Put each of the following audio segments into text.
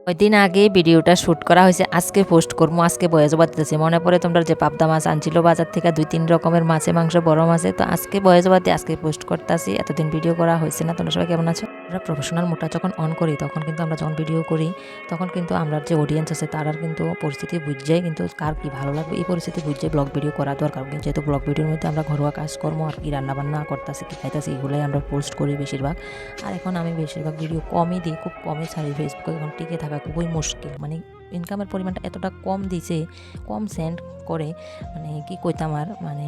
ওই দিন আগে ভিডিওটা শ্যুট করা হয়েছে, আজকে পোস্ট করবো, আজকে ভয়েস ওভার দিতেছি। মনে পড়ে তোমরা যে পাবদা মাছ আনছিল বাজার থেকে 2-3 রকমের মাছে মাংস বড় মাছে, তো আজকে ভয়েস ওভার দিয়ে আজকে পোস্ট করতেছি। এতদিন ভিডিও করা হয়েছে না। তোমরা সবাই কেমন আছো? আমরা প্রফেশনাল মোডটা যখন অন করি তখন কিন্তু আমরা যখন ভিডিও করি তখন কিন্তু আমরা যে অডিয়েন্স আছে তারার কিন্তু পরিস্থিতি বুঝে কিন্তু কার কি ভালো লাগবে এই পরিস্থিতি বুঝে ব্লগ ভিডিও করা দরকার। যেহেতু ব্লগ ভিডিওর মধ্যে আমরা ঘরোয়া কাজকর্ম আর কি রান্নাবান্না করতেছি কি খাইতেছি এগুলোই আমরা পোস্ট করি বেশিরভাগ। আর এখন আমি বেশিরভাগ ভিডিও কমই দিই, খুব কমই ছাড়ি। ফেসবুকে এখন টিকে থাকা খুবই মুশকিল, মানে ইনকামের পরিমাণটা এতটা কম দিছে, কম সেন্ড করে, মানে কি কইতাম আর, মানে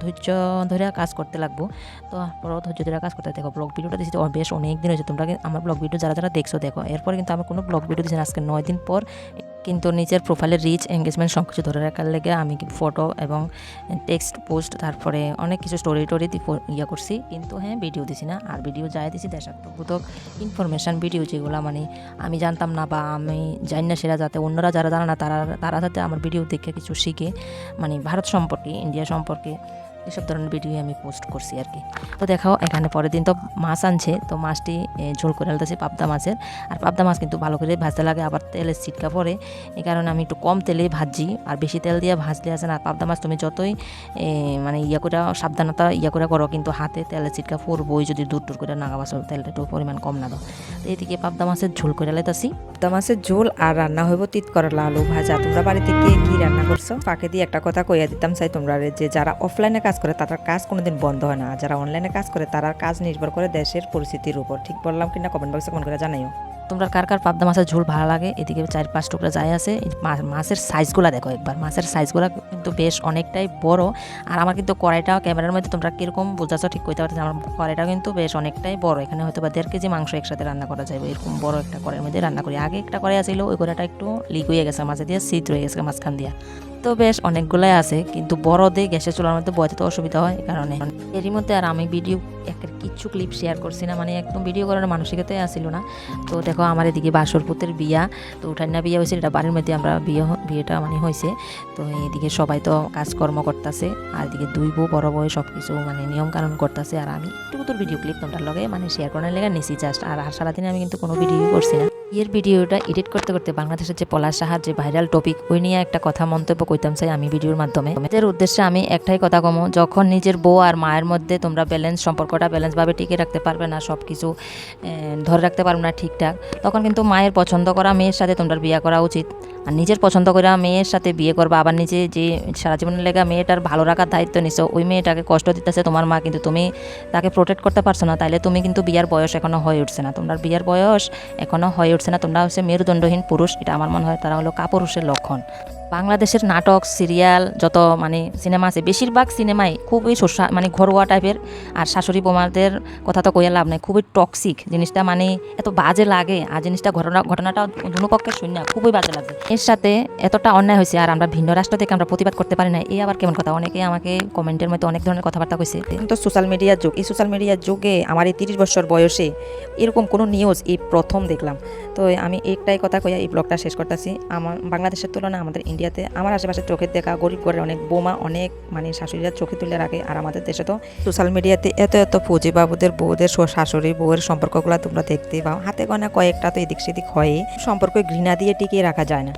ধৈর্য ধরে কাজ করতে লাগবো। তো পরও ধৈর্য ধরে কাজ করতে দেখো। ব্লগ ভিডিওটা দিয়েছি বেশ অনেক দিন হয়েছে। তোমরা আমার ব্লগ ভিডিও যারা যারা দেখছো দেখো। এরপরে কিন্তু আমি কোনো ব্লগ ভিডিও দিচ্ছি না, আজকে 9 দিন পর। কিন্তু নিজের প্রোফাইলের রিচ এঙ্গেজমেন্ট সব কিছু ধরে রাখার লেগে আমি ফটো এবং টেক্সট পোস্ট তারপরে অনেক কিছু স্টোরি টোরি ইয়ে করছি, কিন্তু হ্যাঁ ভিডিও দিছি না। আর ভিডিও যাই দিছি দেশাত্মবোধক ইনফরমেশান ভিডিও, যেগুলো মানে আমি জানতাম না বা আমি জানি না, সেটা যাতে অন্যরা যারা জানে না তারা যাতে আমার ভিডিও দেখে কিছু শিখে, মানে ভারত সম্পর্কে, ইন্ডিয়া সম্পর্কে এসব ধরনের ভিডিও আমি পোস্ট করছি আর কি। তো দেখাও এখানে পরের দিন তো মাছ আনছে, তো মাছটি ঝোল করে আলতেছি পাবদা মাছের। আর পাবদা মাছ কিন্তু ভালো করে ভাজতে লাগে, আবার তেলের ছিটকা পড়ে, এই কারণে আমি একটু কম তেলে ভাজি। আর বেশি তেল দিয়ে ভাজলে আছে না পাবদা মাছ তুমি যতই মানে ইয়ে করে সাবধানতা ইয়ে করে করো, কিন্তু হাতে তেলের ছিটকা পড়বই যদি দূর দূর করে না বাসো, তেলটা একটু পরিমাণ কম না দাও। তো এইদিকে পাবদা মাছের ঝোল করে লাইতাছি। পাবদা মাছের ঝোল আর রান্না হইব তিত করলা আলু ভাজা। তোমরা বাড়িতে কে কি রান্না করছো? ফাঁকে দিয়ে একটা কথা কইয়া দিতাম চাই তোমরা, যে যারা অফলাইনে কাজ করে তাদের কাজ কোনোদিন বন্ধ হয় না, আর যারা অনলাইনে কাজ করে তার কাজ নির্ভর করে দেশের পরিস্থিতির উপর। ঠিক বললাম কিনা কমেন্ট বক্সে কমেন্ট করে জানাইও। তোমরা কার কার পাবদা মাছের ঝোল ভালো লাগে। এদিকে 4-5 টুকরা যাই আছে। মাছের সাইজগুলো দেখো একবার, মাছের সাইজগুলো কিন্তু বেশ অনেকটাই বড়। আর আমার কিন্তু কড়াইটাও ক্যামেরার মধ্যে তোমরা কীরকম বোঝাচ্ছ ঠিক কইতে পারতেছি, আমার কড়াইটাও কিন্তু বেশ অনেকটাই বড়। এখানে হয়তো বা 1.5 কেজি মাংস একসাথে রান্না করা যাবে, এরকম বড় একটা কড়াইয়ের মধ্যে রান্না করি। আগে একটা কড়াই আছিল, ওই কড়াইটা একটু লিক হয়ে গেছে, মাঝে দিয়ে ছিদ্র হয়ে গেছে মাঝখান দিয়া। তো বেশ অনেকগুলাই আছে, কিন্তু বড় দিয়ে গ্যাসের চুলার মধ্যে বয়াতে তো অসুবিধা হয়, এই কারণে। এরই মধ্যে আর আমি ভিডিও একটা কিচ্ছু ক্লিপ শেয়ার করছি না, মানে একদম ভিডিও করার মানসিকতাই আসছিল না। তো দেখো আমার এদিকে বাসরপুতের বিয়া, তো উঠান্না বিয়া হয়েছে, এটা বাড়ির মধ্যে আমরা বিয়েটা মানে হয়েছে। তো এইদিকে সবাই তো কাজকর্ম করতেছে, আর এদিকে দুই বউ বড় বউ সব কিছু মানে নিয়ম কানুন করতেছে। আর আমি একটু তোর ভিডিও ক্লিপ তোমরা লগে মানে শেয়ার করার লেগে নিছি জাস্ট। আর সারাদিনে আমি কিন্তু কোনো ভিডিও করছি না। এর ভিডিওটা এডিট করতে করতে বাংলাদেশের যে পলাশ সাহার যে ভাইরাল টপিক, ওই নিয়ে একটা কথা মন্তব্য করতাম চাই আমি ভিডিওর মাধ্যমে। এর উদ্দেশ্যে আমি একটাই কথা কমো, যখন নিজের বউ আর মায়ের মধ্যে তোমরা সম্পর্কটা ব্যালেন্সভাবে টিকে রাখতে পারবে না, সব কিছু ধরে রাখতে পারবে না ঠিকঠাক, তখন কিন্তু মায়ের পছন্দ করা মেয়ের সাথে তোমরা বিয়ে করা উচিত। আর নিজের পছন্দ করা মেয়ের সাথে বিয়ে করবা, আবার নিজে যে সারা জীবনের লেগা মেয়েটার ভালো রাখার দায়িত্ব নিছো, ওই মেয়েটাকে কষ্ট দিতেছে তোমার মা, কিন্তু তুমি তাকে প্রোটেক্ট করতে পারছো না, তাইলে তুমি কিন্তু বিয়ার বয়স এখনো হয়ে উঠছে না। তোমরা বিয়ার বয়স এখনো হয়ে উঠছে না, তোমরা হচ্ছে মেরুদণ্ডহীন পুরুষ। এটা আমার মনে হয় তারা হলো কাপুরুষের লক্ষণ। বাংলাদেশের নাটক সিরিয়াল যত মানে সিনেমা আছে, বেশিরভাগ সিনেমাই খুবই মানে ঘরোয়া টাইপের। আর শাশুড়ি বোমাদের কথা তো কইয়া লাভ নাই, খুবই টক্সিক জিনিসটা, মানে এত বাজে লাগে। আর জিনিসটা ঘটনাটা দুনো পক্ষের শূন্য, খুবই বাজে লাগে। এর সাথে এতটা অন্যায় হয়েছে, আর আমরা ভিন্ন রাষ্ট্র থেকে আমরা প্রতিবাদ করতে পারি না, এই আবার কেমন কথা। অনেকে আমাকে কমেন্টের মধ্যে অনেক ধরনের কথাবার্তা কইছে। তো সোশ্যাল মিডিয়ার যুগ, এই সোশ্যাল মিডিয়ার যুগে আমার এই 30 বছর বয়সে এরকম কোনো নিউজ এই প্রথম দেখলাম। তো আমি একটাই কথা কইয়া এই ব্লগটা শেষ করতেছি। আমার বাংলাদেশের তুলনায় আমাদের ইন্ডিয়াতে আমার আশেপাশে চোখের দেখা গরিব ঘরের অনেক বোমা, অনেক মানে শাশুড়িরা চোখে তুলে রাখে। আর আমাদের দেশে তো সোশ্যাল মিডিয়াতে এত এত পুঁজি বাবুদের বউদের শাশুড়ি বউয়ের সম্পর্কগুলো তোমরা দেখতে পাও, হাতে গোনা কয়েকটা তো এদিক সেদিক হয়, সম্পর্ক ঘৃণা দিয়ে টিকিয়ে রাখা যায় না।